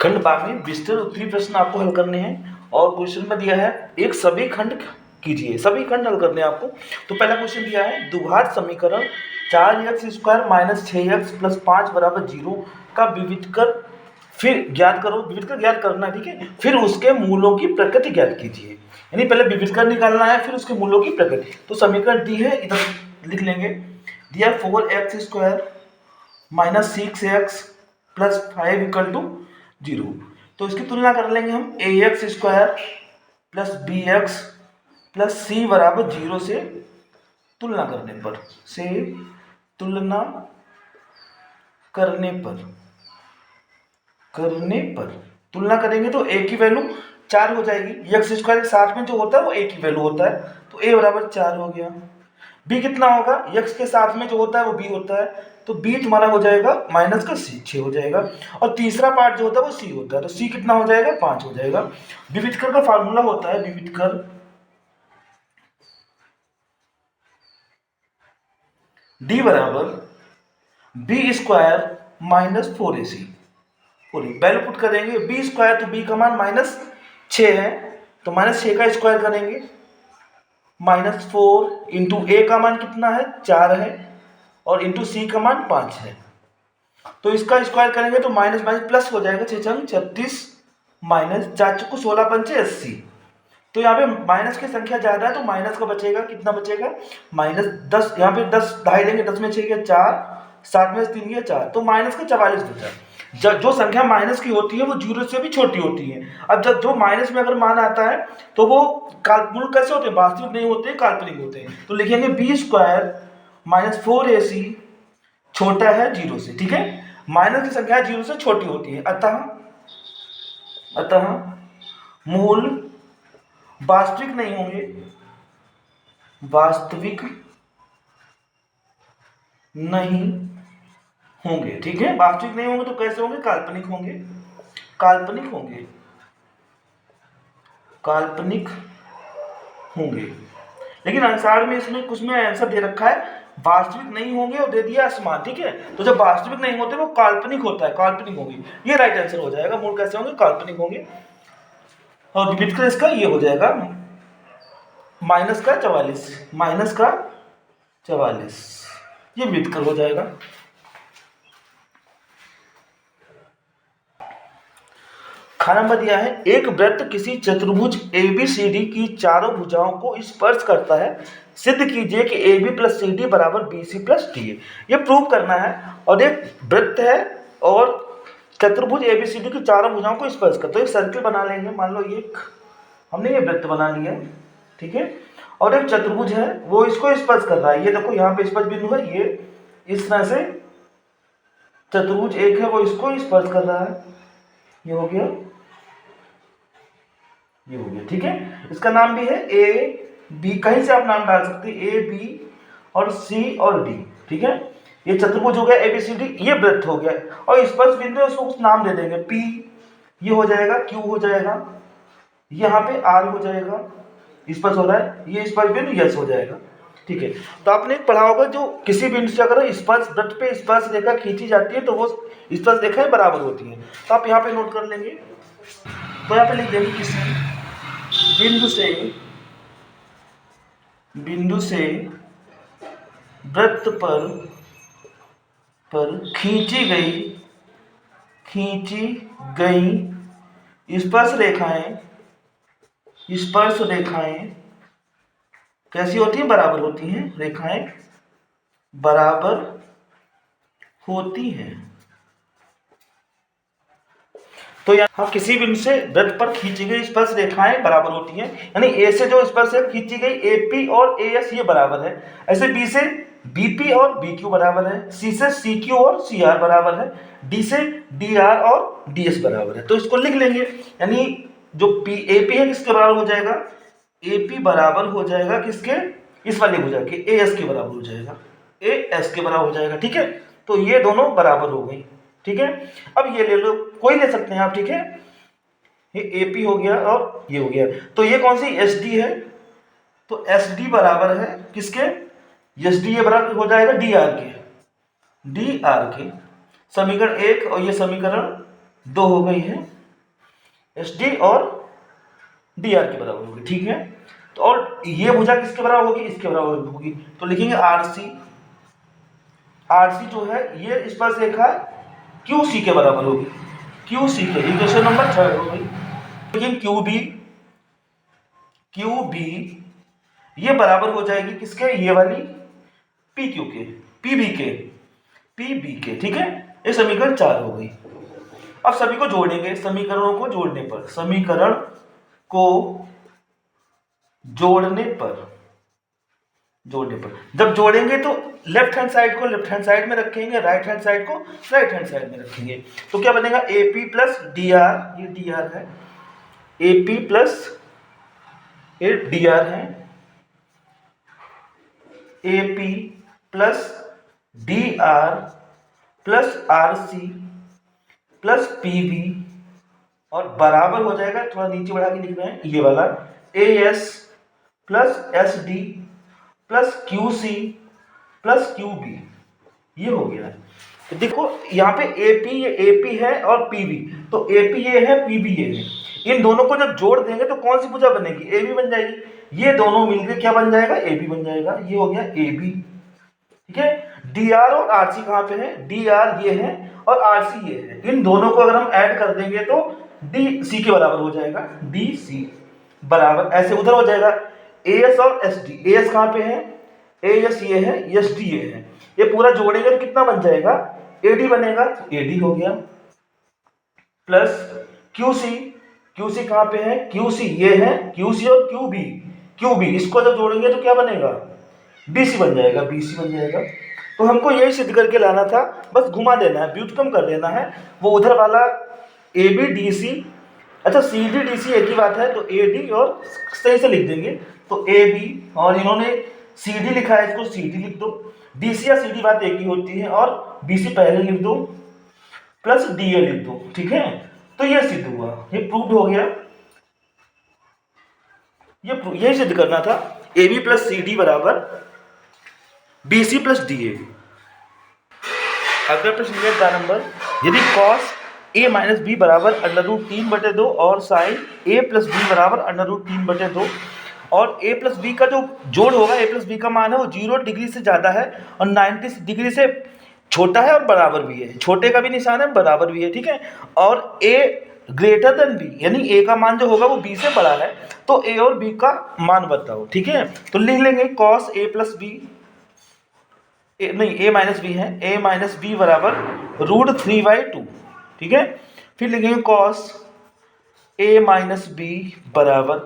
खंड बा में विस्तार उत्तरी प्रश्न आपको हल करने हैं और क्वेश्चन में दिया है एक सभी खंड कीजिए, सभी खंड हल करने हैं आपको। तो पहला क्वेश्चन दिया है द्विघात समीकरण 4x² माइनस 6x प्लस 5 बराबर 0 का विविध कर फिर ज्ञात करो, विविध कर ज्ञात करना है, ठीक है। फिर उसके मूलों की प्रकृति ज्ञात कीजिए, यानी पहले विविध कर निकालना है फिर उसके मूलों की प्रकृति। तो समीकरण दी है, इधर लिख लेंगे। दिया 4x² minus 6x plus 5 equal to 0। तो इसकी तुलना कर लेंगे हम ax² plus bx plus c बराबर 0 से तुलना करने पर, तुलना करेंगे तो a की वैल्यू 4 हो जाएगी। x² के साथ में जो होता है वो a की वैल्यू होता है, तो a बराबर 4 हो गया। b कितना होगा, x के साथ में जो होता है वो b होता है, तो b तुम्हारा हो जाएगा माइनस का c 6 हो जाएगा। और तीसरा पार्ट जो होता है वो c होता है, तो c कितना हो जाएगा 5 हो जाएगा। विविध कर का फार्मूला होता है विविध कर d बराबर b² minus 4ac। Value put करेंगे b² तो b का मान माइनस 6 है, तो माइनस 6 का स्क्वायर करेंगे माइनस 4 इंटू a का मान कितना है 4 है और इंटू c का मान 5 है। तो इसका स्क्वायर करेंगे तो माइनस माइनस प्लस हो जाएगा, 6 36 माइनस 4 चौको 16 पंचे 80। तो यहाँ पे माइनस की संख्या ज्यादा है तो माइनस का बचेगा, कितना बचेगा माइनस 10। यहाँ पे 10 ढाई लेंगे, 10 में 6 गया 4, 7 में 3 गया 4, तो माइनस का 44 बचा। जो संख्या माइनस की होती है वो 0 से भी छोटी होती है। अब जब जो माइनस में अगर मान आता है तो वो मूल कैसे होते हैं, वास्तविक नहीं होते, काल्पनिक होते हैं। तो लिखेंगे b² माइनस 4ac छोटा है 0 से, ठीक है। माइनस की संख्या 0 से छोटी होती है, अतः मूल वास्तविक नहीं होंगे, ठीक है। वास्तविक नहीं होंगे तो कैसे होंगे, काल्पनिक होंगे। लेकिन आंसर में इसमें कुछ में आंसर दे रखा है वास्तविक नहीं होंगे और दे दिया असमान, ठीक है। तो जब वास्तविक नहीं होते वो काल्पनिक होता है, काल्पनिक होंगे, ये राइट आंसर हो जाएगा। मूल कैसे होंगे, काल्पनिक होंगे। और विविध कर इसका ये हो जाएगा माइनस का 44, ये विविध कर हो जाएगा। खाना नंबर दिया है एक वृत्त किसी चतुर्भुज ABCD की चारों भुजाओं को स्पर्श करता है, सिद्ध कीजिए कि AB प्लस CD बराबर BC प्लस DA। ये प्रूव करना है। और एक वृत्त है और चतुर्भुज ABCD की चारों भुजाओं को स्पर्श करता है। एक सर्किल बना लेंगे, मान लो ये हमने ये वृत्त बना लिया, ठीक है। और एक चतुर्भुज है वो इसको स्पर्श कर रहा है, ये देखो यहाँ पे स्पर्श बिंदु है, ये इस तरह से चतुर्भुज एक है वो इसको स्पर्श कर रहा है, ये हो गया, ठीक है। इसका नाम भी है AB, कहीं से आप नाम डाल सकते हैं AB और C और D, ठीक है। ये चतुर्भुज हो गया ABCD, ये वृत्त हो गया और स्पर्श बिंदु उसको कुछ नाम दे देंगे, P ये हो जाएगा, Q हो जाएगा, यहाँ पे R हो जाएगा, स्पर्श हो रहा है, ये स्पर्श बिंदु S हो जाएगा, ठीक है। तो आपने पढ़ा होगा जो किसी बिंदु से अगर स्पर्श वृत्त पे स्पर्श रेखा खींची जाती है तो वो स्पर्श रेखाएं बराबर होती हैं। तो आप यहाँ पे नोट कर लेंगे, तो यहाँ पे लिख देंगे किसी बिंदु से वृत्त पर खींची गई स्पर्श रेखाएं कैसी होती हैं, बराबर होती हैं, रेखाएं बराबर होती हैं। तो यहाँ किसी बिंदु से वृत्त पर खींची गई स्पर्श रेखाएं बराबर होती हैं, यानी A से जो स्पर्श रेखा खींची गई AP और AS ये बराबर है, ऐसे B से BP और BQ बराबर है, C से CQ और CR बराबर है, D से DR और DS बराबर है। तो इसको लिख लेंगे, यानी जो AP है किसके बराबर हो जाएगा, AP बराबर हो जाएगा किसके, इस वाली भुजा के AS के बराबर हो जाएगा, AS के बराबर हो जाएगा, ठीक है। तो ये दोनों बराबर हो गई, ठीक है। अब ये ले लो, कोई ले सकते हैं आप, ठीक है। ये AP हो गया और ये हो गया, तो ये कौन सी SD है, तो SD बराबर है किसके, SD ये बराबर हो जाएगा DR के, समीकरण 1 और ये समीकरण 2 हो गई है एस डी और डी आर के बराबर होगी, ठीक है। तो और ये भुजा किसके बराबर होगी, इसके बराबर होगी, तो लिखेंगे आर सी। आर सी जो है ये इस पर से रेखा क्यू सी के बराबर होगी, क्यू सी के, इक्वेशन नंबर 3 हो गई। लेकिन क्यू बी, क्यू बी ये बराबर हो जाएगी किसके, ये वाली पी क्यू के, पी बी के, पी बी के, ठीक है। ये समीकरण 4 हो गई। अब सभी को जोड़ेंगे, समीकरणों को जोड़ने पर, समीकरण को जोड़ने पर, जोड़ने पर जब जोड़ेंगे तो लेफ्ट हैंड साइड को लेफ्ट हैंड साइड में रखेंगे, राइट हैंड साइड को राइट हैंड साइड में रखेंगे, तो क्या बनेगा, A P plus D R, ये डी आर है, ए पी प्लस ये डी आर है, A P plus D R plus R C plus P B, और बराबर हो जाएगा, थोड़ा नीचे बढ़ा के लिख रहे हैं, ये वाला A S plus S D plus Q C plus Q B, ये हो गया। तो देखो यहाँ पे ए पी है और पी बी, तो ए पी ये है, पी बी ये है, इन दोनों को जब जोड़ देंगे तो कौन सी भुजा बनेगी, ए बी बन जाएगी। ये दोनों मिलकर क्या बन जाएगा, ए बी बन जाएगा, ये हो गया ए बी, ठीक है। डी आर और आर सी कहाँ पे है, डी आर ये है और आर सी ये है, इन दोनों को अगर हम ऐड कर देंगे तो डी सी के बराबर हो जाएगा, डी सी बराबर, ऐसे उधर हो जाएगा ए एस और एस डी, ए एस कहाँ पे है, ए एस ये है, एस डी ये है, ये पूरा जोड़ेंगे तो कितना बन जाएगा, ए डी बनेगा, ए डी हो गया, plus Q C, Q C कहाँ पे है, क्यू सी ये है, क्यू सी और क्यू बी, क्यू बी इसको जब जोड़ेंगे तो क्या बनेगा, बी सी बन जाएगा, बी सी बन जाएगा। तो हमको यही सिद्ध करके लाना था, बस घुमा देना है, व्युत्क्रम कर देना है, वो उधर वाला ए बी डी सी, अच्छा सी डी डी सी एक ही बात है, तो ए डी और सही से लिख देंगे, तो ए बी, और इन्होंने सी डी लिखा है, इसको सी डी लिख दो, डी सी या सी डी बात एक ही होती है, और बी सी पहले लिख दो प्लस डी ए लिख दो, ठीक है। तो ये सिद्ध हुआ, ये प्रूव्ड हो गया, ये यही सिद्ध करना था, A B plus C D बराबर B C plus D A. अगला प्रश्न है नंबर, यदि कॉस ए माइनस बी बराबर √3/2 और साइन ए प्लस बी बराबर √3/2, और ए प्लस बी का जो जोड़ होगा, ए प्लस बी का मान है वो 0 डिग्री से ज़्यादा है और 90 डिग्री से छोटा है और बराबर भी है, छोटे का भी निशान है, बराबर भी है, ठीक है। और ए ग्रेटर देन बी, यानी ए का मान जो होगा वो बी से बड़ा है, तो ए और बी का मान बताओ, ठीक है। तो लिख लेंगे कॉस ए प्लस बी, नहीं ए माइनस बी है, ए माइनस बी बराबर √3/2, ठीक है। फिर लिखेंगे कॉस ए माइनस बी बराबर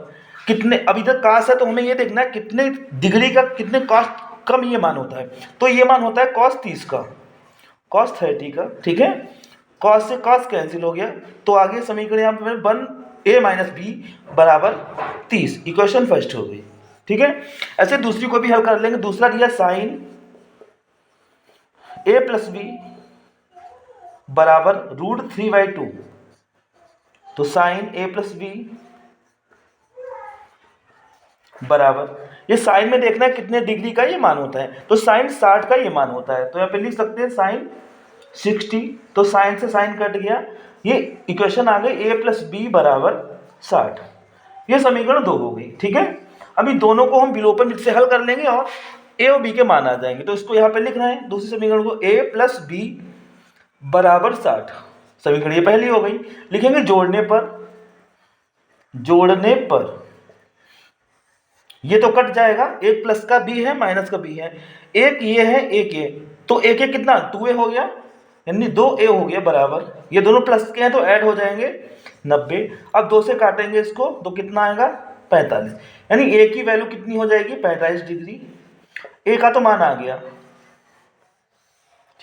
कितने, अभी तक कॉस है तो हमें ये देखना है कितने डिग्री का, कितने कॉस कम ये मान होता है, तो ये मान होता है कॉस 30 का, कॉस 30 का, ठीक है। कॉस से कॉस कैंसिल हो गया, तो आगे समीकरण यहाँ पे बन ए माइनस बी बराबर 30, इक्वेशन फर्स्ट हो गई, ठीक है। ऐसे दूसरी को भी हल कर लेंगे, दूसरा दिया साइन ए प्लस बी बराबर √3/2, तो साइन ए प्लस बी बराबर, ये साइन में देखना है कितने डिग्री का ये मान होता है, तो साइन 60 का ये मान होता है, तो यहाँ पे लिख सकते हैं साइन 60, तो साइन से साइन कट गया, ये इक्वेशन आ गई ए प्लस बी बराबर 60, ये समीकरण 2 हो गई, ठीक है। अभी दोनों को हम विलोपन विधि से हल कर लेंगे और ए और बी के मान आ जाएंगे, तो इसको यहाँ पे लिखना है दूसरे समीकरण को, ए प्लस बी बराबर 60, समीकरण ये पहली हो गई। लिखेंगे जोड़ने पर, जोड़ने पर ये तो कट जाएगा, एक प्लस का बी है माइनस का बी है, एक ये है एक ये, तो एक एक कितना 2a हो गया, यानी 2a हो गया बराबर, ये दोनों प्लस के हैं तो ऐड हो जाएंगे 90, अब 2 से काटेंगे इसको तो कितना आएगा 45, यानी a की वैल्यू कितनी हो जाएगी 45 डिग्री, a का तो मान आ गया,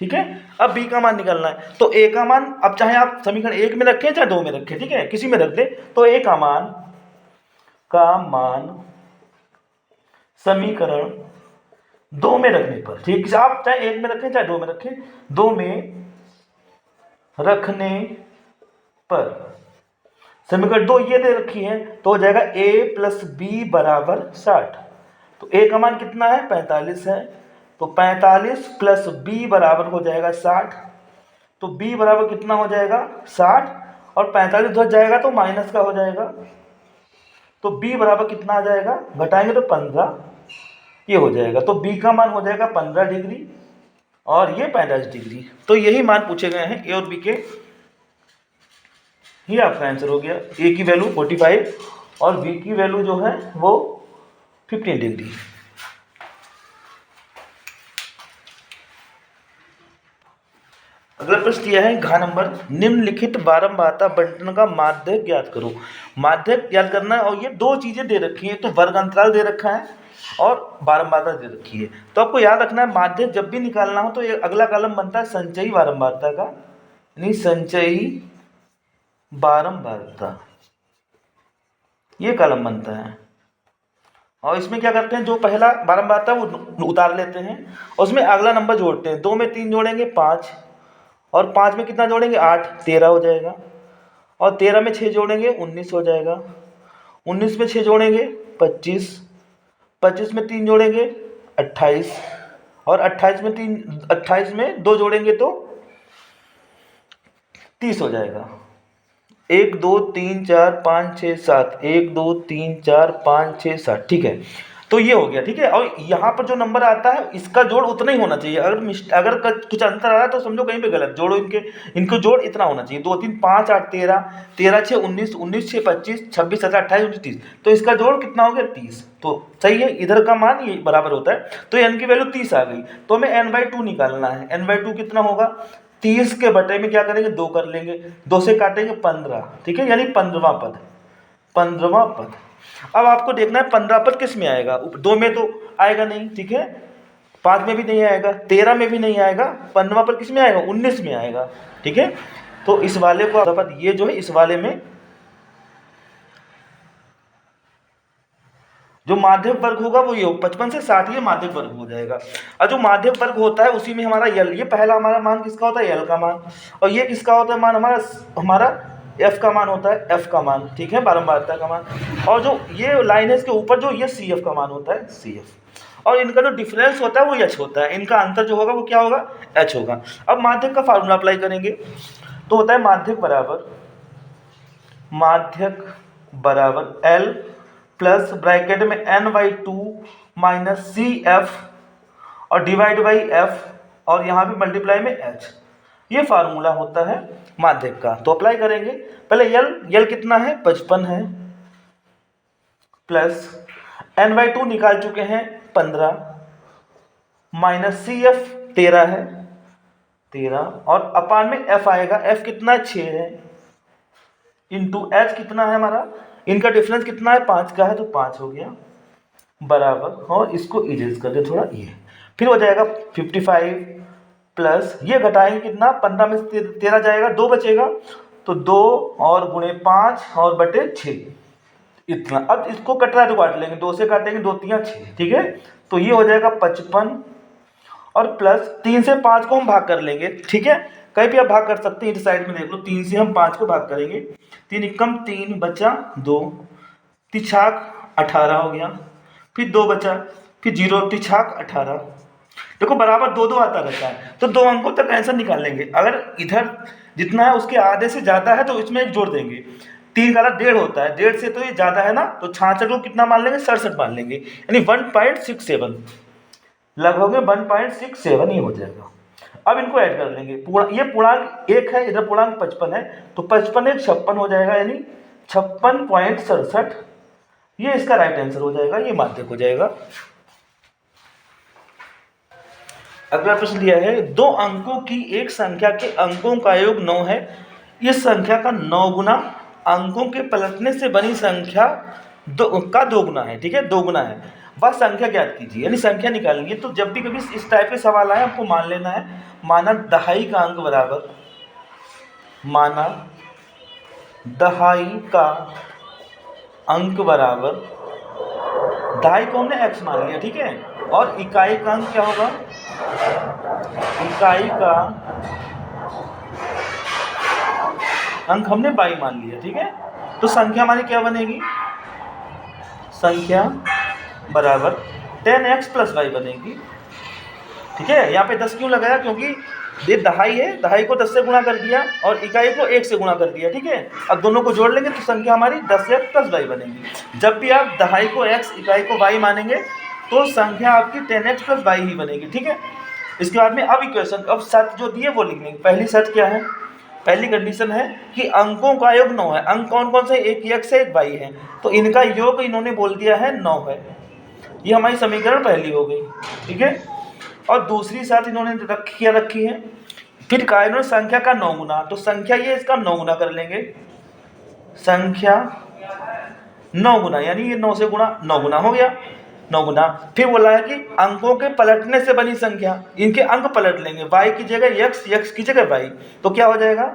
ठीक है। अब b का मान निकालना है, तो a का मान अब चाहे आप समीकरण 1 में रखें चाहे 2 में रखें, ठीक है, किसी में रख दे, तो a का मान समीकरण 2 में रखने पर, ठीक है, आप चाहे 1 में रखें चाहे 2 में रखें, 2 में रखने पर समीकरण 2 ये दे रखी है, तो हो जाएगा a प्लस बी बराबर 60, तो a का मान कितना है 45 है, तो 45 प्लस b बराबर हो जाएगा 60, तो b बराबर कितना हो जाएगा 60, और 45 उधर जाएगा तो माइनस का हो जाएगा, तो b बराबर कितना आ जाएगा, घटाएंगे तो 15, ये हो जाएगा। तो b का मान हो जाएगा 15 डिग्री और ये 45 डिग्री। तो यही मान पूछे गए हैं ए और बी के। ये आपका आंसर हो गया। ए की वैल्यू 45 और बी की वैल्यू जो है वो 15 डिग्री। अगला प्रश्न दिया है घ नंबर, निम्नलिखित बारंबारता बंटन का माध्यक ज्ञात करो। माध्यक ज्ञात करना है और ये दो चीजें दे रखी हैं, तो वर्ग अंतराल दे रखा है और बारंबारता दे रखी है। तो आपको याद रखना है माध्यक जब भी निकालना हो तो ये अगला कॉलम बनता है संचयी बारंबारता का, यानी संचयी बारंबारता, ये कॉलम बनता है। और इसमें क्या करते हैं, जो पहला बारंबारता वो उतार लेते हैं और उसमें अगला नंबर जोड़ते हैं। 2 में 3 जोड़ेंगे 5 और 5 में कितना जोड़ेंगे 8, 13 हो जाएगा। और 13 में 6 जोड़ेंगे 19 हो जाएगा। 19 में 6 जोड़ेंगे 25, 25 में 3 जोड़ेंगे 28 और 28 में 2 जोड़ेंगे तो 30 हो जाएगा। 1 2 3 4 5 6 7, 1 2 3 4 5 6 7, ठीक है। तो ये हो गया, ठीक है। और यहाँ पर जो नंबर आता है इसका जोड़ उतना ही होना चाहिए। अगर कुछ अंतर आ रहा है तो समझो कहीं पे गलत जोड़ो, इनको जोड़ इतना होना चाहिए। 2 3 5 8 13, 13 6 19, 19 6 25, 26 17 28 29 30, तो इसका जोड़ कितना हो गया 30। तो सही है, इधर का मान ये बराबर होता है। तो n की वैल्यू 30 आ गई, तो हमें n/2 निकालना है। n/2 कितना होगा, 30 के बटे में क्या करेंगे 2 कर लेंगे, 2 से काटेंगे 15, ठीक है, यानी 15वां पद, 15वां पद। अब आपको देखना है 15 पद किस में आएगा, 2 में तो आएगा नहीं, ठीक है, 5 में भी नहीं आएगा, 13 में भी नहीं आएगा, 15वां पद किस में आएगा 19 में आएगा, ठीक है। तो इस वाले को पद ये जो है इस वाले में जो माध्यक वर्ग होगा वो ये 55 से 60 ये माध्यक वर्ग हो जाएगा। और जो माध्यक वर्ग होता है उसी में हमारा यल, ये पहला हमारा मान किसका होता है यल का मान, और ये किसका होता है मान हमारा एफ का मान होता है, एफ का मान, ठीक है, बारंबारता का मान। और जो ये लाइन है इसके ऊपर जो ये सी एफ का मान होता है, सी एफ। और इनका जो डिफरेंस होता है वो एच होता है, इनका अंतर जो होगा वो क्या होगा एच होगा। अब माध्यक का फार्मूला अप्लाई करेंगे तो होता है माध्यक बराबर एल प्लस ब्रैकेट में n/2 माइनस सी एफ और डिवाइड बाई एफ और यहाँ भी मल्टीप्लाई में एच, ये फार्मूला होता है माध्यक का। तो अप्लाई करेंगे पहले यल कितना है 55 है, प्लस n/2 निकाल चुके हैं 15 माइनस सी एफ 13 है 13 और अपान में एफ आएगा, एफ कितना है 6 है, इंटू एच कितना है हमारा, इनका डिफरेंस कितना है 5 का है तो 5 हो गया बराबर, और इसको इरेज कर दे थोड़ा ये, फिर हो जाएगा 55 प्लस ये घटाएंगे कितना 15 में 13 जाएगा 2 बचेगा तो 2 और गुणे 5 और बटे 6 इतना। अब इसको कट रहा है तो काट लेंगे, 2 से काटेंगे 2 3 6, ठीक है। तो ये हो जाएगा 55 और प्लस 3 से 5 को हम भाग कर लेंगे, ठीक है, कहीं भी आप भाग कर सकते हैं, इस साइड में देख लो 3 से हम 5 को भाग करेंगे, 3 एकम 3 बचा 2, तिछाक 18 हो गया, फिर 2 बचा, फिर 0 तिछाक 18। देखो बराबर 2 2 आता रहता है तो 2 अंकों तक आंसर निकाल लेंगे। अगर इधर जितना है उसके आधे से ज़्यादा है तो इसमें एक जोड़ देंगे, 3 का 1.5 होता है, 1.5 से तो ये ज़्यादा है ना, तो 66 को कितना मान लेंगे 67 मान लेंगे, यानी 1.67 लगभग में 1.67 ही हो जाएगा। अब इनको ऐड कर लेंगे, ये पूर्णांक 1 है, इधर पूर्णांक 55 है, तो 55 1 56 हो जाएगा, यानी 56.67, ये इसका राइट आंसर हो जाएगा, ये माध्यक हो जाएगा। अगला प्रश्न दिया है 2 अंकों की एक संख्या के अंकों का योग 9 है, इस संख्या का 9 गुना अंकों के पलटने से बनी संख्या का 2 गुना है, ठीक है, 2 गुना है, वह संख्या ज्ञात कीजिए, यानी संख्या निकालनी है। तो जब भी कभी इस टाइप के सवाल आए आपको मान लेना है, माना दहाई का अंक बराबर, माना दहाई का अंक बराबर, दहाई को हमने x मान लिया, ठीक है, और इकाई का अंक क्या होगा, इकाई का अंक हमने y मान लिया, ठीक है। तो संख्या हमारी क्या बनेगी, संख्या बराबर 10x + y बनेगी, ठीक है। यहाँ पे 10 क्यों लगाया, क्योंकि ये दहाई है, दहाई को 10 से गुणा कर दिया और इकाई को 1 से गुणा कर दिया, ठीक है। अब दोनों को जोड़ लेंगे तो संख्या हमारी 10x प्लस वाई बनेगी। जब भी आप दहाई को x इकाई को y मानेंगे तो संख्या आपकी 10x प्लस वाई ही बनेगी, ठीक है। इसके बाद में अब इक्वेशन, अब शर्त जो दी है वो लिख लेंगे। पहली शर्त क्या है, पहली कंडीशन है कि अंकों का योग 9 है। अंक कौन कौन से, एक x है एक y है, तो इनका योग इन्होंने बोल दिया है 9 है। ये हमारी समीकरण पहली हो गई, ठीक है। और दूसरी शर्त इन्होंने रखी है, फिर कहा इन्होंने संख्या का 9 गुना, तो संख्या ये इसका 9 गुना कर लेंगे, संख्या 9 गुना, यानी ये 9 से गुणा 9 गुना हो गया, 9 गुना। फिर बोला है कि अंकों के पलटने से बनी संख्या, इनके अंक पलट लेंगे, y की जगह x, x की जगह y, तो क्या हो जाएगा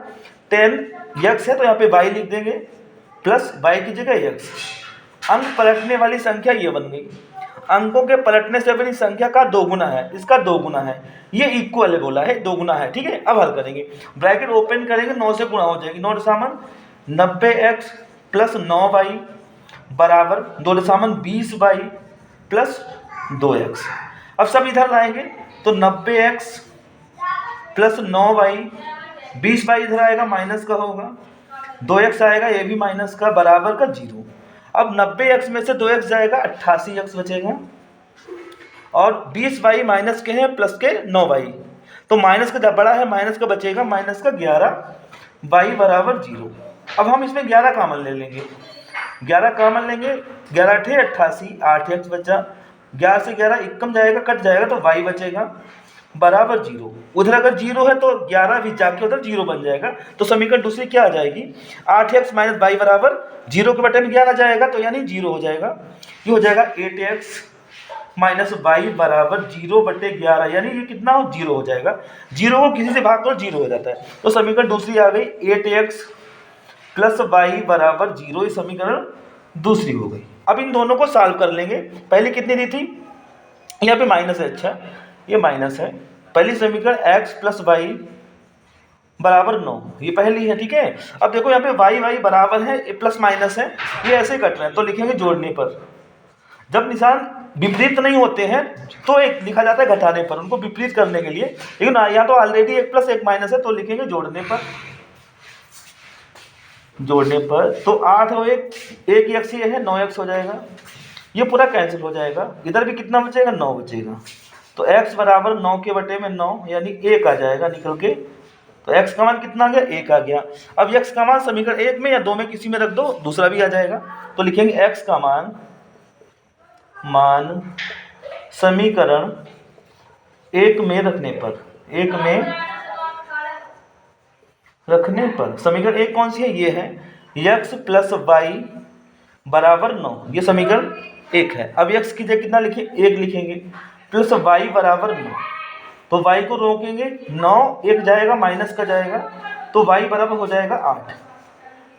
10x है तो यहाँ पे y लिख देंगे प्लस y की जगह x। अंक पलटने वाली संख्या ये बन गई। अंकों के पलटने से बनी संख्या का 2 गुना है, इसका 2 गुना है, ये इक्वल है बोला है 2 गुना है, ठीक है। अब हल करेंगे, ब्रैकेट ओपन करेंगे, 9 से गुणा हो जाएगी, 9 दशामन 90x प्लस 9y बराबर 2 दशामन 20y प्लस 2x। अब सब इधर लाएंगे तो 90x प्लस 9y, 20y इधर आएगा माइनस का होगा, 2x आएगा ये भी माइनस का, बराबर का 0। अब 90x में से 2x जाएगा, 88x बचेगा, और 20y माइनस के हैं प्लस के 9y, तो माइनस का जब बड़ा है माइनस का बचेगा, माइनस का 11y बराबर 0। अब हम इसमें 11 कॉमन ले लेंगे, 11 कॉमन लेंगे, 11 × 88, 8x बचा, 11 से 11 इक्कम जाएगा, कट जाएगा, तो y बचेगा बराबर 0। उधर अगर 0 है तो 11 भी जाके उधर 0 बन जाएगा, तो समीकरण दूसरी क्या आ जाएगी, 8x माइनस y बराबर 0 के बटे में 11 जाएगा, तो यानी 0 हो जाएगा। ये हो जाएगा 8x माइनस y बराबर 0 बटे 11, यानी ये कितना हो 0 हो जाएगा। 0 को किसी से भाग करो 0 हो जाता है, तो समीकरण दूसरी आ गई 8x प्लस y बराबर 0, ये समीकरण दूसरी हो गई। अब इन दोनों को सॉल्व कर लेंगे। पहले कितनी दी थी, यहाँ पे माइनस है, अच्छा ये माइनस है। पहली समीकरण x प्लस वाई बराबर 9, ये पहली है, ठीक है। अब देखो यहाँ पे y बराबर है, प्लस माइनस है, ये ऐसे कट रहे हैं, तो लिखेंगे जोड़ने पर। जब निशान विपरीत नहीं होते हैं तो एक लिखा जाता है घटाने पर, उनको विपरीत करने के लिए, लेकिन यहाँ तो ऑलरेडी एक प्लस एक माइनस है, तो लिखेंगे जोड़ने पर। जोड़ने पर तो 8 और 1 x ये है, 9x हो जाएगा, ये पूरा कैंसिल हो जाएगा, इधर भी कितना बचेगा 9 बचेगा, तो x बराबर 9 के बटे में 9, यानी 1 आ जाएगा निकल के, तो x का मान कितना आ गया 1 आ गया। अब x का मान समीकरण 1 में या 2 में किसी में रख दो, दूसरा भी आ जाएगा, तो लिखेंगे x का मान समीकरण 1 में रखने पर, 1 में रखने पर समीकरण 1 कौन सी है, ये है x प्लस वाई बराबर 9, ये समीकरण 1 है। अब x की जगह कितना लिखें 1 लिखेंगे, प्लस y बराबर 9, तो y को रोकेंगे, 9 1 जाएगा माइनस का जाएगा, तो y बराबर हो जाएगा 8।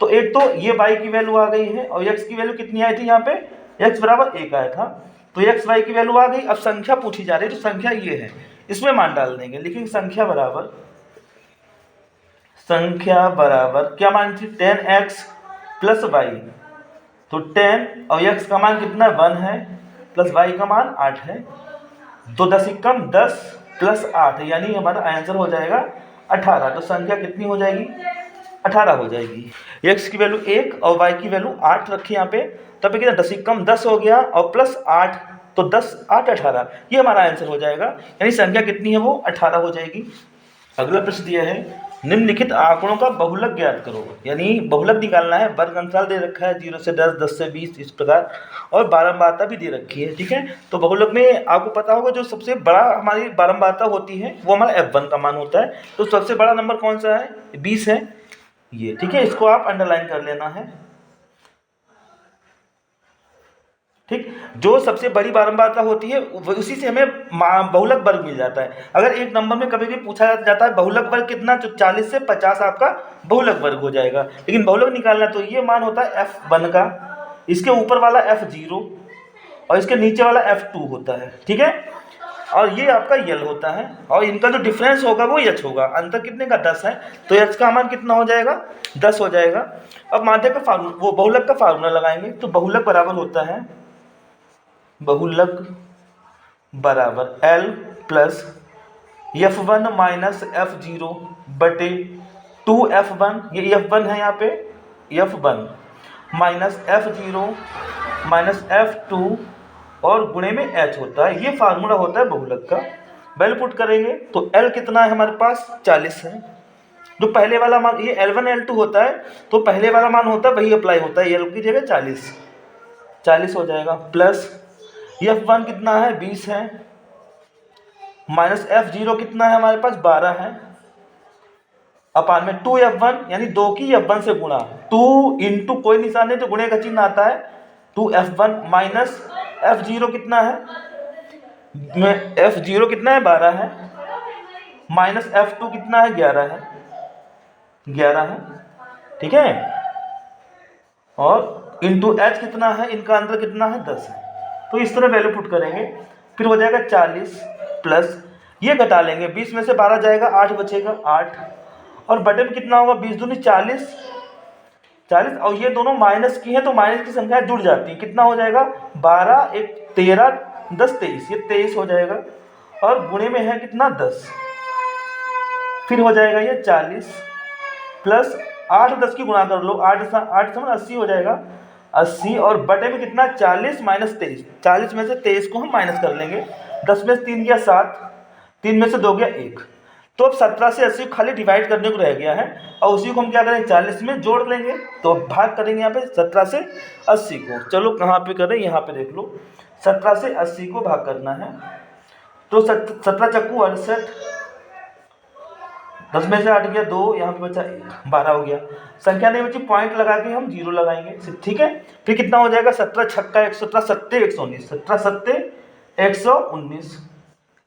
तो एक तो ये y की वैल्यू आ गई है, और x की वैल्यू कितनी आई थी, यहाँ पे x बराबर 1 आया था, तो x y की वैल्यू आ गई। अब संख्या पूछी जा रही है, तो संख्या ये है, इसमें मान डाल देंगे, लेकिन संख्या बराबर क्या मान थी 10x प्लस वाई, तो 10 और x का मान कितना 1 है, प्लस y का मान 8 है, तो 10 एकम 10 प्लस 8, यानी हमारा आंसर हो जाएगा 18। तो संख्या कितनी हो जाएगी 18 हो जाएगी। x की वैल्यू 1 और y की वैल्यू 8 रखी यहाँ पे, तब कितना 10 एकम 10 हो गया और प्लस 8, तो 10 8 18, ये हमारा आंसर हो जाएगा, यानी संख्या कितनी है वो 18 हो जाएगी। अगला प्रश्न दिया है निम्नलिखित आंकड़ों का बहुलक ज्ञात करो, यानी बहुलक निकालना है। वर्ग अंतराल दे रखा है 0 से 10, 10 से 20 इस प्रकार, और बारंबारता भी दे रखी है, ठीक है। तो बहुलक में आपको पता होगा जो सबसे बड़ा हमारी बारंबारता होती है वो हमारा f1 का मान होता है। तो सबसे बड़ा नंबर कौन सा है 20 है ये, ठीक है, इसको आप अंडरलाइन कर लेना है, ठीक। जो सबसे बड़ी बारंबारता होती है उसी से हमें बहुलक वर्ग मिल जाता है। अगर एक नंबर में कभी भी पूछा जाता है बहुलक वर्ग कितना, तो 40 से 50 आपका बहुलक वर्ग हो जाएगा। लेकिन बहुलक निकालना तो ये मान होता है f1 का, इसके ऊपर वाला f0 और इसके नीचे वाला f2 होता है, ठीक है, और ये आपका यल होता है, और इनका जो डिफरेंस होगा वो h होगा। अंतर कितने का 10 है, तो h का मान कितना हो जाएगा 10 हो जाएगा। अब माध्य का फार्मूला, वो बहुलक का फार्मूला लगाएंगे, तो बहुलक बराबर होता है, बहुलक बराबर L plus F1 minus F0 बटे 2F1, ये F1 है यहाँ पे, F1 minus F0 minus F2 और गुणे में H होता है। ये फार्मूला होता है बहुलक का। वैल्यू पुट करेंगे तो L कितना है हमारे पास 40 है। जो पहले वाला मान, ये L1 L2 होता है तो पहले वाला मान होता है वही अप्लाई होता है, L की जगह 40 हो जाएगा। प्लस F1 कितना है 20 है, माइनस F0 कितना है हमारे पास 12 है, अपान में 2F1 यानी 2 की F1 से गुणा, 2 इंटू कोई निशान नहीं तो गुणे का चिन्ह आता है, 2F1 माइनस F0 कितना है, F0 कितना है 12 है, माइनस F2 कितना है 11 है, ठीक है, और इंटू H कितना है, इनका अंतर कितना है 10 है। तो इस तरह वैल्यू पुट करेंगे, फिर हो जाएगा 40 प्लस ये घटा लेंगे, 20 में से 12 जाएगा 8 बचेगा 8, और बटे में कितना होगा 20 दूनी 40, और ये दोनों माइनस की है तो माइनस की संख्या जुड़ जाती है, कितना हो जाएगा 12 1 13 10 23, ये 23 हो जाएगा, और गुणे में है कितना 10, फिर हो जाएगा ये 40 प्लस 8 10 की गुणा कर लो, 8 80 हो जाएगा 80, और बटे में कितना 40 माइनस 23, 40 में से 23 को हम माइनस कर लेंगे, 10 में से 3 गया 7, 3 में से 2 गया 1, तो अब 17 से 80 खाली डिवाइड करने को रह गया है, और उसी को हम क्या करेंगे 40 में जोड़ लेंगे, तो भाग करेंगे यहाँ पे 17 से 80 को। चलो कहाँ पे करें, यहाँ पे देख लो, 17 से 80 को भाग करना है, तो 17 चक्कू 68, 10 में से 8 गया 2, यहाँ पे बचा 1, 12 हो गया, संख्या नहीं बची, पॉइंट लगा के हम 0 लगाएंगे, ठीक है। फिर कितना हो जाएगा 17 छक्का 117 सत्ते 119, 17 सत्ते 119,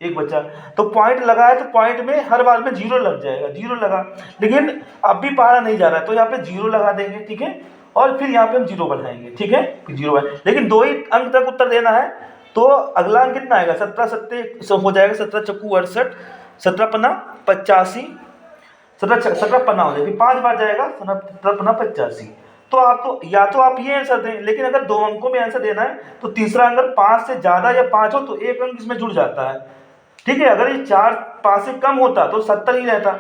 एक बचा, तो पॉइंट लगाए तो पॉइंट में हर बार में 0 लग जाएगा, 0 लगा, लेकिन अब भी पहाड़ा नहीं जा रहा है तो यहाँ पे 0 लगा देंगे, ठीक है, और फिर यहाँ पे हम 0 बढ़ाएंगे, ठीक है, 0 बढ़ाएंगे, लेकिन 2 ही अंक तक उत्तर देना है, तो अगला अंक कितना आएगा 17 सत्ते हो जाएगा 17 चक्कू 68, 17 पन्ना 85, 17 पन्ना हो जाएगी, 5 बार जाएगा 17 पन्ना 85। तो आप तो या तो आप ये आंसर दें, लेकिन अगर 2 अंकों में आंसर देना है तो तीसरा अंक 5 से ज़्यादा या 5 हो तो एक अंक इसमें जुड़ जाता है, ठीक है। अगर ये 4 5 से कम होता तो 70 ही रहता,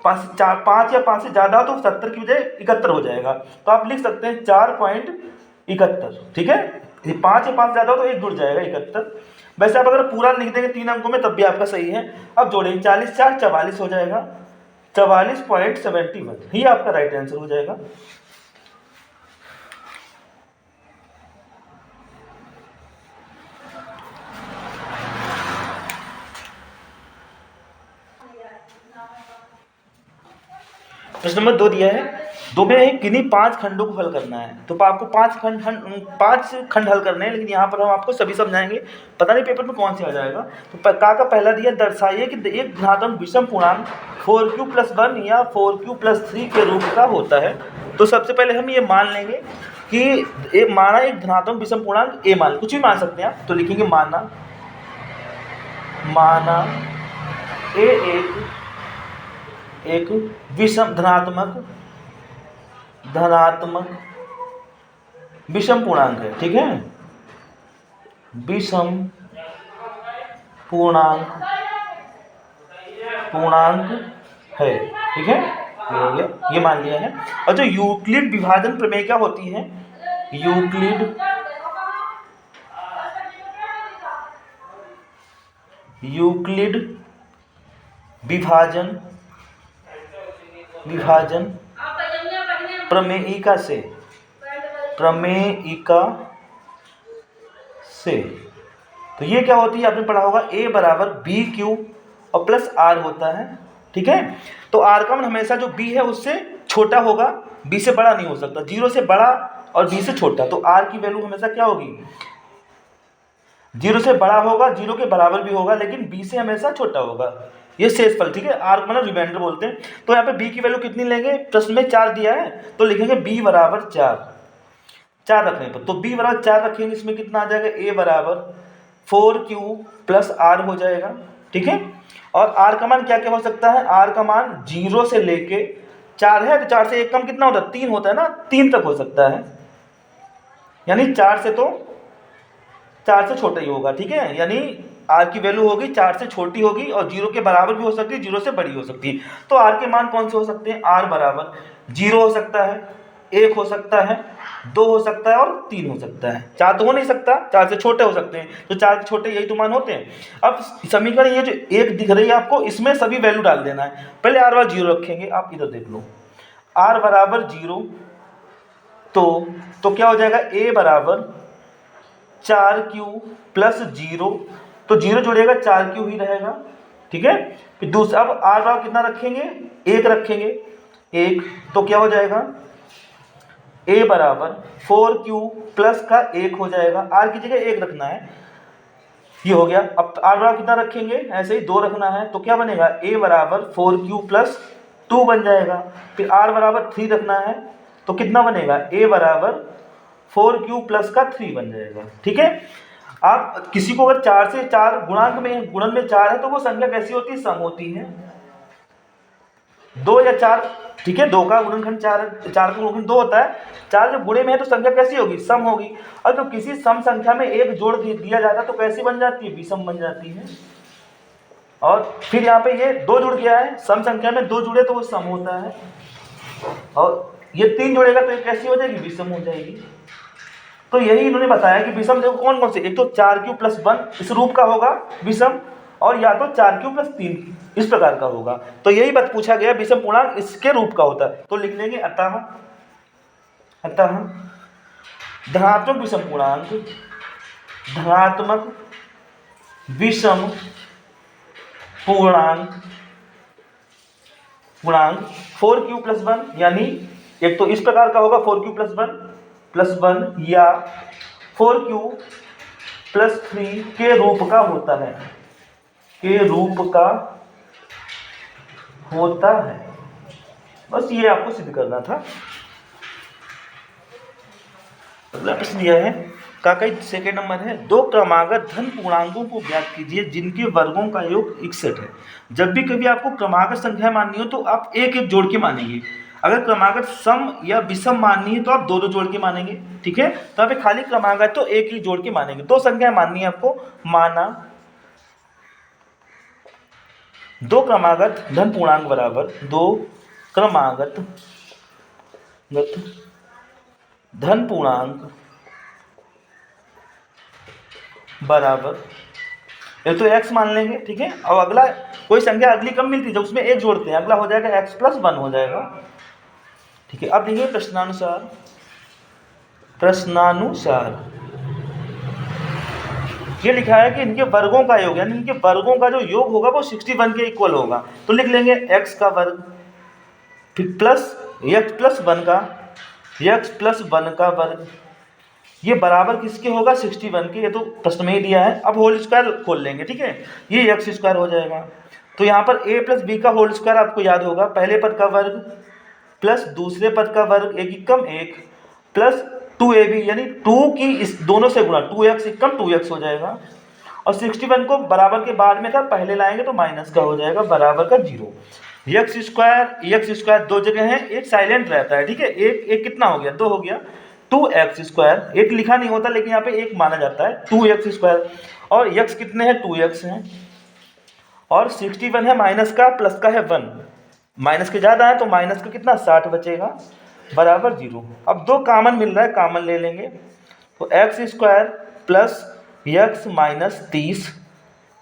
5 या 5 से ज़्यादा हो तो 70 की बजाय 71 हो जाएगा, तो आप लिख सकते हैं 4.71, ठीक है, 5 या 5 से ज़्यादा हो तो एक जुड़ जाएगा 71। वैसे आप अगर पूरा लिख देंगे 3 अंकों में तब भी आपका सही है। अब जोड़ेंगे 40 4 44 हो जाएगा, 44.71, ही आपका राइट आंसर हो जाएगा। प्रश्न नंबर 2 दिया है, 2 में है किन्हीं 5 खंडों को हल करना है, तो आपको 5 खंड हल करने हैं, लेकिन यहाँ पर हम आपको सभी समझाएंगे, पता नहीं पेपर में कौन से आ जाएगा। तो का पहला दिया, दर्शाइए कि एक धनात्मक विषम पूर्णांक 4q+1 या 4q+3 के रूप का होता है। तो सबसे पहले हम ये मान लेंगे कि एक माना एक धनात्मक विषम पूर्णांक ए, मान कुछ भी मान सकते हैं आप, तो लिखेंगे माना ए एक विषम धनात्मक विषम पूर्णांक है, ठीक है, विषम पूर्णांक है, ठीक है, ये हो गया, ये मान लिया है। और जो यूक्लिड विभाजन प्रमेय क्या होती है, यूक्लिड विभाजन प्रमेयिका से, तो ये क्या होती है आपने पढ़ा होगा, a बराबर बी क्यू और प्लस आर होता है, ठीक है। तो आर का मान हमेशा जो b है उससे छोटा होगा, b से बड़ा नहीं हो सकता, 0 से बड़ा और b से छोटा, तो r की वैल्यू हमेशा क्या होगी, 0 से बड़ा होगा, 0 के बराबर भी होगा, लेकिन b से हमेशा छोटा होगा, ये शेषफल, ठीक है, आर मतलब रिमाइंडर बोलते हैं। तो यहाँ पे b की वैल्यू कितनी लेंगे, प्रश्न में 4 दिया है तो लिखेंगे b बराबर 4 रखने पर, तो b बराबर 4 रखेंगे, इसमें कितना आ जाएगा, a बराबर 4q+r हो जाएगा, ठीक है। और r का मान क्या क्या हो सकता है, r का मान 0 से लेके 4 है, तो 4 से एक कम कितना होता है, 3 होता है ना, 3 तक हो सकता है, यानी 4 से छोटा ही होगा, ठीक है, यानी आर की वैल्यू होगी 4 से छोटी होगी और 0 के बराबर भी हो सकती है, 0 से बड़ी हो सकती है। तो आर के मान कौन से हो सकते हैं? आर बराबर 0 हो सकता है, 1 हो सकता है, 2 हो सकता है और 3 हो सकता है। 4 तो हो नहीं सकता, 4 से छोटे हो सकते हैं, तो 4 के छोटे यही तो मान होते हैं। अब समीकरण ये जो 1 दिख रही है आपको, इसमें सभी वैल्यू डाल देना है। पहले आर बराबर 0 रखेंगे, आप इधर देख लो, आर बराबर 0, तो क्या हो जाएगा? ए बराबर 4q प्लस 0, तो 0 जोड़ेगा 4q ही रहेगा, ठीक है। फिर दूसरा, अब आर बराबर कितना रखेंगे? 1 रखेंगे, 1, तो क्या हो जाएगा? a बराबर 4q प्लस का 1 हो जाएगा, r की जगह 1 रखना है, ये हो गया। अब r बराबर कितना रखेंगे? ऐसे ही 2 रखना है, तो क्या बनेगा? a बराबर 4q प्लस 2 बन जाएगा। फिर r बराबर 3 रखना है, तो कितना बनेगा? a बराबर 4q प्लस का 3 बन जाएगा, ठीक है। आप किसी को अगर 4 से 4 गुणन में 4 है, तो वो संख्या कैसी होती है? सम होती है। 2 या 4, ठीक है, 2 का गुणनखंड 4, 4 का गुणनखंड 2 होता है। 4 जब गुणे में है तो संख्या कैसी होगी? सम होगी। और जो किसी सम संख्या में 1 जोड़ दिया जाता है तो कैसी बन जाती है? विषम बन जाती है। और फिर यहाँ पे ये 2 जुड़ गया है, सम संख्या में 2 जुड़े तो वो सम होता है, और ये 3 जुड़ेगा तो ये कैसी हो जाएगी? विषम हो जाएगी। तो यही इन्होंने बताया कि विषम देखो कौन कौन से, एक तो 4q प्लस 1 इस रूप का होगा विषम, और या तो 4q प्लस 3 इस प्रकार का होगा। तो यही बात पूछा गया, विषम पूर्णांक इसके रूप का होता है। तो लिख लेंगे अतः धनात्मक विषम पूर्णांक, धनात्मक विषम पूर्णांक 4q प्लस 1, यानी एक तो इस प्रकार का होगा 4q प्लस 1 या 4q प्लस 3 के रूप का होता है, बस ये आपको सिद्ध करना था। अगला प्रश्न दिया है, काका सेकेंड नंबर है, 2 क्रमागत धन पूर्णांकों को ज्ञात कीजिए जिनके वर्गों का योग 61 है। जब भी कभी आपको क्रमागत संख्या माननी हो तो आप एक एक जोड़ के मानेंगे। अगर क्रमागत सम या विषम माननी है तो आप 2 जोड़ के मानेंगे, ठीक है। तो यहाँ पे खाली क्रमागत तो एक ही जोड़ के मानेंगे। 2 संख्या माननी है आपको, माना 2 क्रमागत धन पूर्णांक बराबर 2 क्रमागत धन पूर्णांक बराबर, एक तो x मान लेंगे, ठीक है। और अगला कोई संख्या अगली कम मिलती है जब उसमें 1 जोड़ते हैं, अगला हो जाएगा x प्लस 1 हो जाएगा, ठीक है। अब देखिए प्रश्नानुसार ये लिखा है कि इनके वर्गों का योग, यानी इनके वर्गों का जो योग होगा वो 61 के इक्वल होगा। तो लिख लेंगे x का वर्ग, फिर प्लस x प्लस 1 का वर्ग, ये बराबर किसके होगा? 61 के। ये तो प्रश्न में ही दिया है। अब होल स्क्वायर खोल लेंगे, ठीक है, ये x स्क्वायर हो जाएगा। तो यहाँ पर a प्लस b का होल स्क्वायर आपको याद होगा, पहले पद का वर्ग प्लस दूसरे पद का वर्ग, 1 एकम 1 प्लस 2ab, यानी 2 की इस दोनों से गुणा, 2x एकम 2x हो जाएगा। और 61 को बराबर के बाद में था, पहले लाएंगे तो माइनस का हो जाएगा, बराबर का 0। x स्क्वायर 2 जगह है, एक साइलेंट रहता है, ठीक है। एक कितना हो गया? 2 हो गया। 2x स्क्वायर, एक लिखा नहीं होता लेकिन यहाँ पे एक माना जाता है, 2x स्क्वायर, और x कितने हैं? 2x हैं, और 61 है, माइनस का प्लस का है 1, माइनस के ज़्यादा है तो माइनस का कितना? 60 बचेगा, बराबर 0। अब 2 कॉमन मिल रहा है, कॉमन ले लेंगे, तो x square plus x minus 30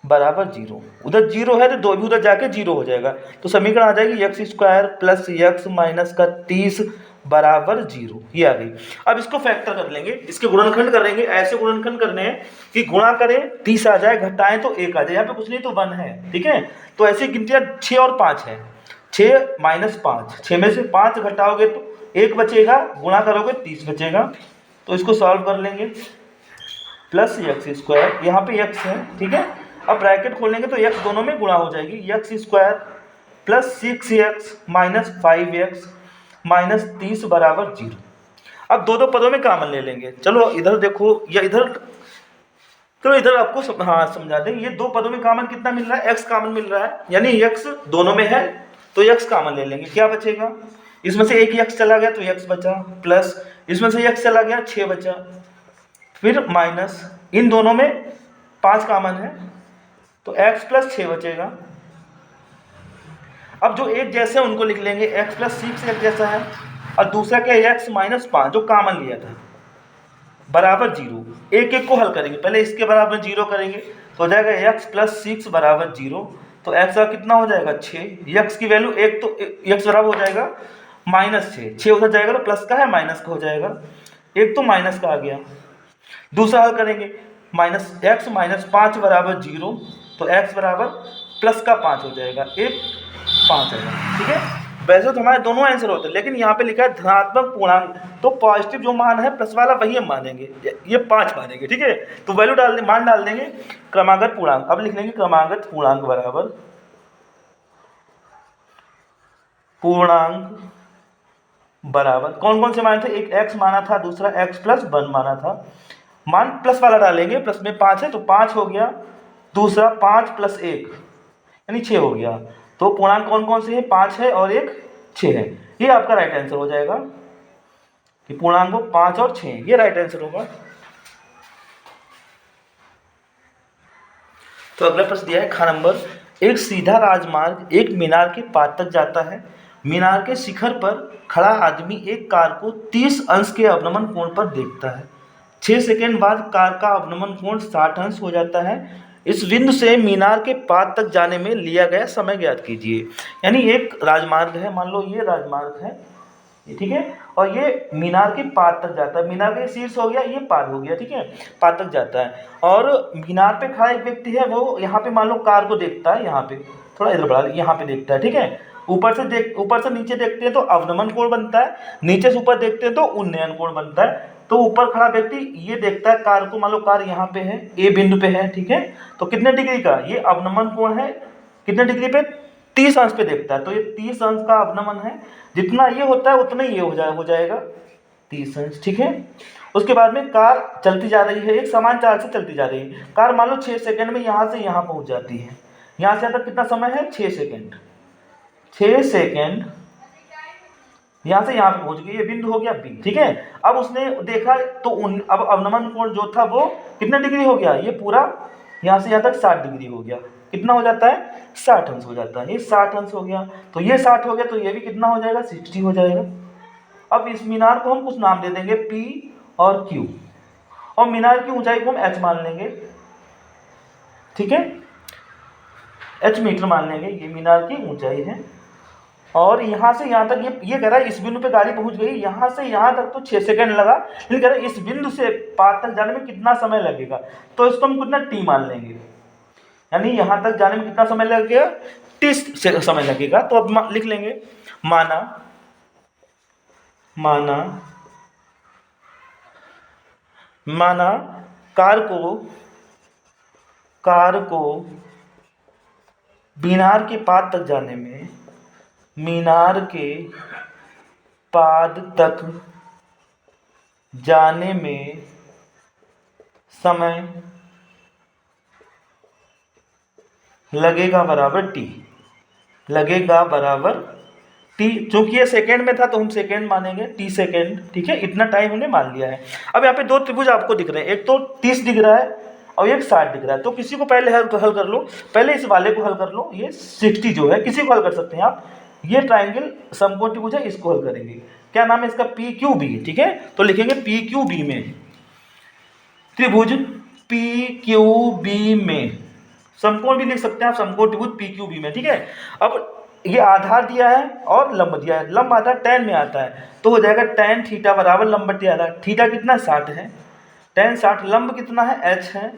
बराबर 0। उधर 0 है तो 2 भी उधर जाके 0 हो जाएगा, तो समीकरण आ जाएगी x square plus x minus का 30 बराबर 0, ये आ गई। अब इसको फैक्टर कर लेंगे, इसके गुणनखंड करेंगे, ऐसे गुणनखंड करने हैं कि गुणा करें 30 आ जाए, घटाएं तो 1 आ जाए, यहाँ पे कुछ नहीं तो 1 है, ठीक है। तो ऐसी गिनतियाँ 6 और 5 है, 6 माइनस 5, 6 में से 5 घटाओगे तो 1 बचेगा, गुणा करोगे 30 बचेगा। तो इसको सॉल्व कर लेंगे, प्लस x स्क्वायर, यहाँ पे x है, ठीक है। अब ब्रैकेट खोलेंगे तो x दोनों में गुणा हो जाएगी, x square plus 6x minus 5x minus 30 बराबर 0। अब दो पदों में कॉमन ले लेंगे, चलो इधर देखो या इधर, तो इधर आपको समझा दें। ये 2 पदों में कॉमन कितना मिल रहा है? x कॉमन मिल रहा है, यानी x दोनों में है तो x कॉमन ले लेंगे। क्या बचेगा? इसमें से एक x चला गया तो x बचा, प्लस इसमें से x चला गया 6 बचा, फिर माइनस इन दोनों में 5 कॉमन है तो x प्लस 6 बचेगा। अब जो एक जैसे हैं उनको लिख लेंगे, x प्लस 6 एक जैसा है, और दूसरा क्या है x माइनस 5 जो कॉमन लिया था, बराबर 0। एक एक को हल करेंगे, पहले इसके बराबर 0 करेंगे तो हो जाएगा x प्लस 6 बराबर 0। तो x का कितना हो जाएगा 6, x की वैल्यू एक, तो x बराबर हो जाएगा -6, 6 उधर जाएगा तो प्लस का है माइनस का हो जाएगा, एक तो माइनस का आ गया। दूसरा हल करेंगे, x माइनस 5 बराबर 0, तो x बराबर प्लस का 5 हो जाएगा, एक 5 आएगा। ठीक है, वैसे तो हमारे दोनों आंसर होते हैं, लेकिन यहाँ पे लिखा है धनात्मक पूर्णांक, तो पॉजिटिव जो मान है प्लस वाला वही हम मानेंगे, ये 5 मानेंगे। ठीक है, तो वैल्यू डाल दें, मान डाल देंगे क्रमागत पूर्णांक। अब लिख लेंगे क्रमागत पूर्णांक बराबर कौन कौन से मान थे, एक x माना था, दूसरा x प्लस 1 माना था। मान प्लस वाला डालेंगे, प्लस में 5 है तो 5 हो गया, दूसरा 5 प्लस 1 यानी 6 हो गया। तो पूर्णांक कौन कौन से हैं, 5 है और एक 6 है। ये आपका राइट आंसर हो जाएगा कि पूर्णांक 5 और 6, ये राइट आंसर होगा। तो अगला प्रश्न दिया है खा नंबर, एक सीधा राजमार्ग एक मीनार के पार तक जाता है। मीनार के शिखर पर खड़ा आदमी एक कार को 30 अंश के अवनमन कोण पर देखता है। 6 सेकंड बाद कार का अवनमन कोण 60 अंश हो जाता है। इस बिंदु से मीनार के पार तक जाने में लिया गया समय ज्ञात कीजिए। यानी एक राजमार्ग है, मान लो ये राजमार्ग है, ठीक है, और ये मीनार के पार तक जाता है, मीनार का शीर्ष हो गया, ये पार हो गया, ठीक है, पार तक जाता है। और मीनार पे खड़ा एक व्यक्ति है, वो यहाँ पे मान लो कार को देखता है, यहाँ पे थोड़ा इधर बढ़ा, यहाँ पे देखता है, ठीक है। ऊपर से नीचे देखते हैं तो अवनमन कोण बनता है, नीचे से ऊपर देखते हैं तो उन्नयन कोण बनता है। तो ऊपर खड़ा व्यक्ति ये देखता है कार को, मान लो कार यहाँ पे है, ए बिंदु पे है, ठीक है, तो कितने डिग्री का ये अवनमन कोण है, कितने डिग्री पे, 30 अंश पे देखता है, तो ये 30 अंश का अवनमन है, जितना ये होता है उतना ये हो जाएगा 30 अंश, ठीक है। उसके बाद में कार चलती जा रही है, एक समान चाल से चलती जा रही है कार, मान लो 6 सेकंड में यहाँ से यहाँ पहुँच जाती है, यहाँ से यहाँ तक कितना समय है 6 सेकंड, 6 सेकंड यहाँ से यहाँ पे पहुँच गई, ये बिंदु हो गया बी, ठीक है। अब उसने देखा तो अब अवनमन कोण जो था वो कितने डिग्री हो गया, ये पूरा यहाँ से यहाँ तक 60 डिग्री हो गया, कितना हो जाता है 60 अंश हो जाता है, ये 60 अंश हो गया, तो ये 60 हो गया, तो ये भी कितना हो जाएगा 60 हो जाएगा। अब इस मीनार को हम कुछ नाम दे देंगे P और Q, और मीनार की ऊंचाई को हम H मान लेंगे, ठीक है, H मीटर मान लेंगे, ये मीनार की ऊंचाई है। और यहाँ से यहाँ तक ये कह रहा है इस बिंदु पे गाड़ी पहुँच गई, यहाँ से यहाँ तक तो 6 सेकंड लगा, लेकिन कह रहा है इस बिंदु से पार तक जाने में कितना समय लगेगा, तो इसको हम कितना T मान लेंगे, यानी यहाँ तक जाने में कितना समय लगेगा 30 समय लगेगा। तो अब लिख लेंगे माना कार को मीनार के पाद तक जाने में, मीनार के पाद तक जाने में समय लगेगा बराबर T, लगेगा बराबर T, चूंकि ये सेकेंड में था तो हम सेकेंड मानेंगे, T सेकेंड, ठीक है, इतना टाइम हमने मान लिया है। अब यहाँ पे दो त्रिभुज आपको दिख रहे हैं, एक तो 30 दिख रहा है और एक 60 दिख रहा है, तो किसी को पहले हल कर लो, पहले इस वाले को हल कर लो, ये 60 जो है, किसी को हल कर सकते हैं आप, ये ट्राइंगल समकोण त्रिभुज है, इसको हल करेंगे, क्या नाम है इसका PQB, ठीक है, तो लिखेंगे PQB में, त्रिभुज PQB में, समकोण भी लिख सकते हैं आप, समकोण त्रिभुज PQB में, ठीक है। अब ये आधार दिया है और लंब दिया है, लंब आधार tan में आता है, तो हो जाएगा tan थीटा बराबर लंब बटे आधार, थीटा कितना 60 है, tan 60, लंब कितना है h है,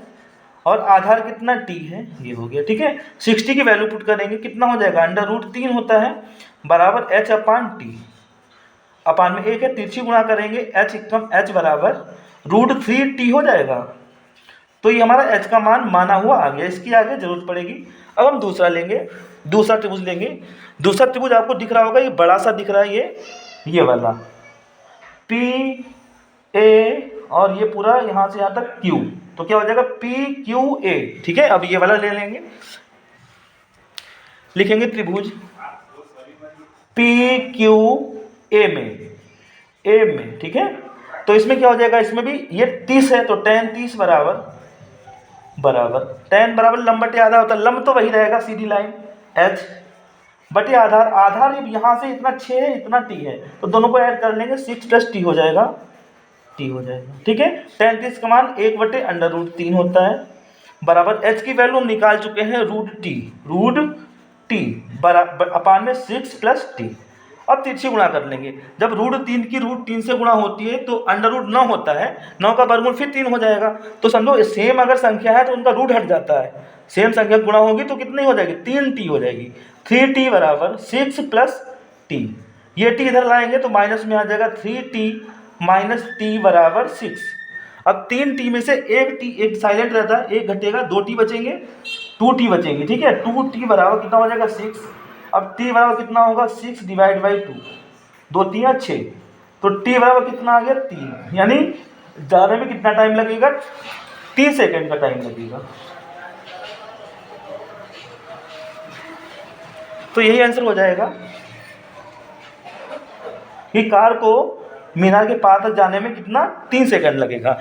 और आधार कितना t है, ये हो गया, ठीक है। 60 की वैल्यू पुट करेंगे, कितना हो जाएगा, √3 होता है बराबर h अपान t, अपान में एक है, तिरछी गुणा करेंगे h बराबर √3t हो जाएगा। तो ये हमारा h का मान माना हुआ आ गया, इसकी आगे जरूरत पड़ेगी। अब हम दूसरा लेंगे, दूसरा त्रिभुज लेंगे, दूसरा त्रिभुज आपको दिख रहा होगा, ये बड़ा सा दिख रहा है, ये वाला PA, और ये पूरा यहाँ से यहाँ तक Q, तो क्या हो जाएगा PQA, ठीक है। अब ये वाला ले लेंगे, लिखेंगे त्रिभुज PQA में, ठीक है। तो इसमें क्या हो जाएगा, इसमें भी ये 30 है, तो tan 30 बराबर बराबर tan बराबर लंब बटे आधार होता है, लंब तो वही रहेगा सीधी लाइन h बटे आधार, आधार यहाँ से इतना 6 है इतना t है, तो दोनों को ऐड कर लेंगे 6 + t हो जाएगा, t हो जाएगा। ठीक है, tan तीस का मान 1/√3 होता है, बराबर h की वैल्यू हम निकाल चुके हैं √t बराबर अपान में 6 + t। अब तिरछी गुणा कर लेंगे, जब √3 की √3 से गुणा होती है तो √9 होता है, 9 का वर्गमूल फिर 3 हो जाएगा, तो समझो सेम अगर संख्या है तो उनका रूट हट जाता है, सेम संख्या गुणा होगी तो कितनी हो जाएगी 3t हो जाएगी, 3t बराबर 6 + t, ये t इधर लाएंगे तो माइनस में आ जाएगा 3t - t बराबर 6। अब 3t में से एक t एक साइलेंट रहता है, एक घटेगा, 2t बचेंगे, 2t बचेंगे। ठीक है, 2t बराबर कितना हो जाएगा 6। अब t बराबर कितना होगा 6 / 2, 2 3 6, तो t बराबर कितना आ गया 3, यानी जाने में कितना टाइम लगेगा 3 सेकंड का टाइम लगेगा। तो यही आंसर हो जाएगा कि कार को मीनार के पार तक जाने में कितना 3 सेकंड लगेगा।